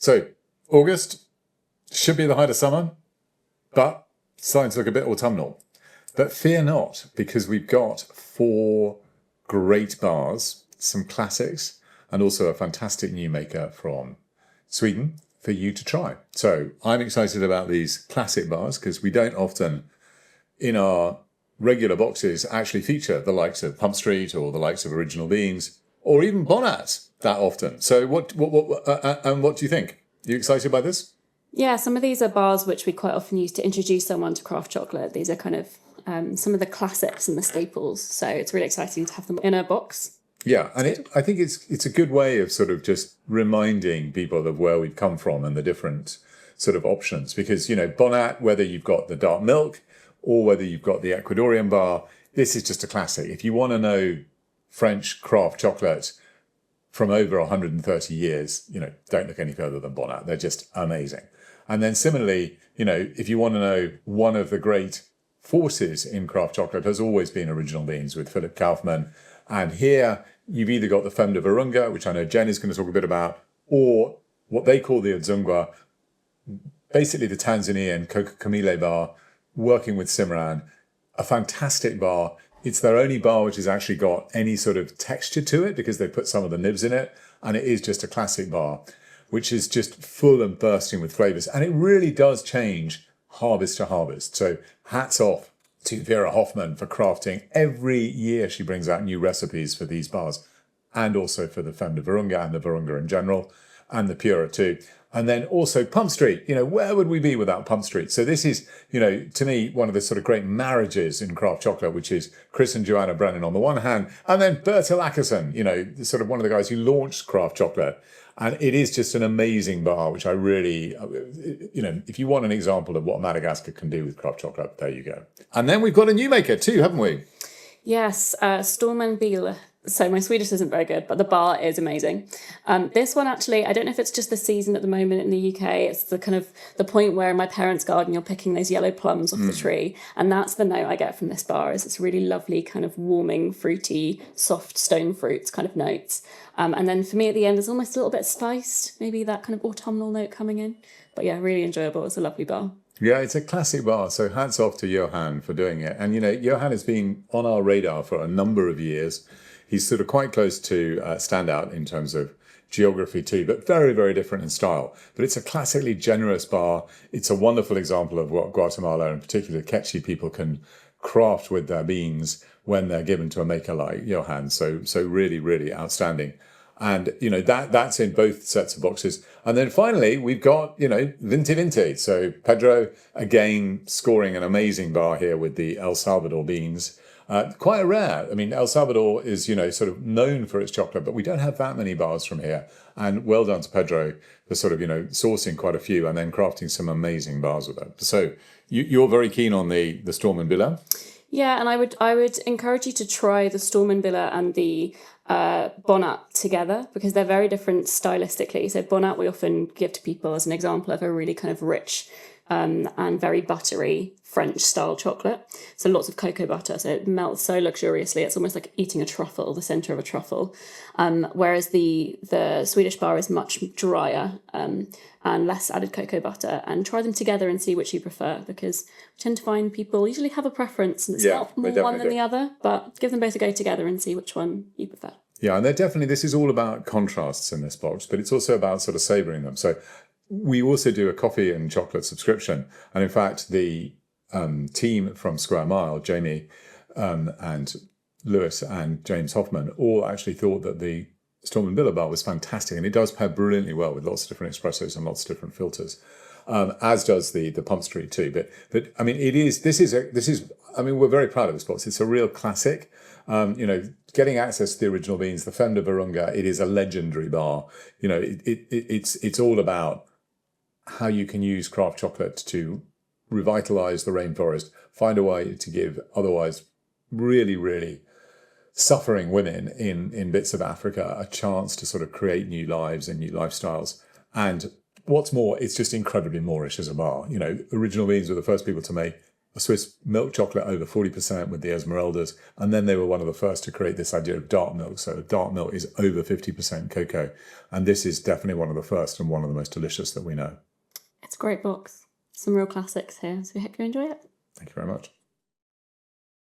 So, August should be the height of summer, but starting to look a bit autumnal. But fear not, because we've got 4 great bars, some classics, and also a fantastic new maker from Sweden for you to try. So I'm excited about these classic bars because we don't often, in our regular boxes, actually feature the likes of Pump Street or the likes of Original Beans or even Bonnat that often. So what do you think? Are you excited by this? Yeah, some of these are bars which we quite often use to introduce someone to craft chocolate. These are kind of some of the classics and the staples. So it's really exciting to have them in a box. Yeah, and I think it's a good way of sort of just reminding people of where we've come from and the different sort of options. Because, Bonnat, whether you've got the dark milk or whether you've got the Ecuadorian bar, this is just a classic. If you want to know French craft chocolate from over 130 years, don't look any further than Bonnat. They're just amazing. And then similarly, if you want to know one of the great forces in craft chocolate has always been Original Beans with Philip Kaufman. And here you've either got the Femme de Virunga, which I know Jen is going to talk a bit about, or what they call the Udzungwa, basically the Tanzanian Coca Camille bar, working with Simran, a fantastic bar. It's their only bar which has actually got any sort of texture to it because they put some of the nibs in it. And it is just a classic bar, which is just full and bursting with flavours. And it really does change harvest to harvest. So hats off to Vera Hoffman for crafting. Every year she brings out new recipes for these bars and also for the Femme de Virunga and the Virunga in general and the Pura too. And then also Pump Street, where would we be without Pump Street? So this is, to me, one of the sort of great marriages in craft chocolate, which is Chris and Joanna Brennan on the one hand, and then Bertil Ackerson, sort of one of the guys who launched craft chocolate. And it is just an amazing bar, which I really, if you want an example of what Madagascar can do with craft chocolate, there you go. And then we've got a new maker too, haven't we? Yes, Storm and Bille. So my Swedish isn't very good, but the bar is amazing. This one actually, I don't know if it's just the season at the moment in the UK. It's the kind of the point where in my parents' garden you're picking those yellow plums off the tree, and that's the note I get from this bar. Is it's really lovely, kind of warming, fruity, soft stone fruits kind of notes. And then for me at the end, it's almost a little bit spiced, maybe that kind of autumnal note coming in. But yeah, really enjoyable. It's a lovely bar. Yeah, it's a classic bar. So hats off to Johan for doing it. And Johan has been on our radar for a number of years. He's sort of quite close to standout in terms of geography too, but very, very different in style. But it's a classically generous bar. It's a wonderful example of what Guatemala, and particularly Quechua people, can craft with their beans when they're given to a maker like Johan. So really, really outstanding. And, that's in both sets of boxes. And then finally, we've got, Vinte. So Pedro, again, scoring an amazing bar here with the El Salvador beans. Quite rare. I mean, El Salvador is, sort of known for its chocolate, but we don't have that many bars from here. And well done to Pedro for sort of, sourcing quite a few and then crafting some amazing bars with it. So you're very keen on the Storm and Bille? Yeah, and I would encourage you to try the Storm and Bille and the Bonnat together because they're very different stylistically. So Bonnat we often give to people as an example of a really kind of rich and very buttery French style chocolate. So lots of cocoa butter, so it melts so luxuriously. It's almost like eating a truffle, the centre of a truffle. Whereas the Swedish bar is much drier and less added cocoa butter. And try them together and see which you prefer, because we tend to find people usually have a preference and it's not more one than the other, but give them both a go together and see which one you prefer. Yeah, and this is all about contrasts in this box, but it's also about sort of savouring them. So we also do a coffee and chocolate subscription. And in fact, the team from Square Mile, Jamie and Lewis and James Hoffman, all actually thought that the Storm and Bille bar was fantastic. And it does pair brilliantly well with lots of different espressos and lots of different filters, as does the Pump Street too. But I mean, we're very proud of this box. It's a real classic. Getting access to the Original Beans, the Femme de Virunga, it is a legendary bar. It's all about how you can use craft chocolate to revitalise the rainforest, find a way to give otherwise really, really suffering women in bits of Africa a chance to sort of create new lives and new lifestyles. And what's more, it's just incredibly Moorish as a bar. Original Beans were the first people to make a Swiss milk chocolate over 40% with the Esmeraldas. And then they were one of the first to create this idea of dark milk. So dark milk is over 50% cocoa. And this is definitely one of the first and one of the most delicious that we know. It's a great box. Some real classics here. So we hope you enjoy it. Thank you very much.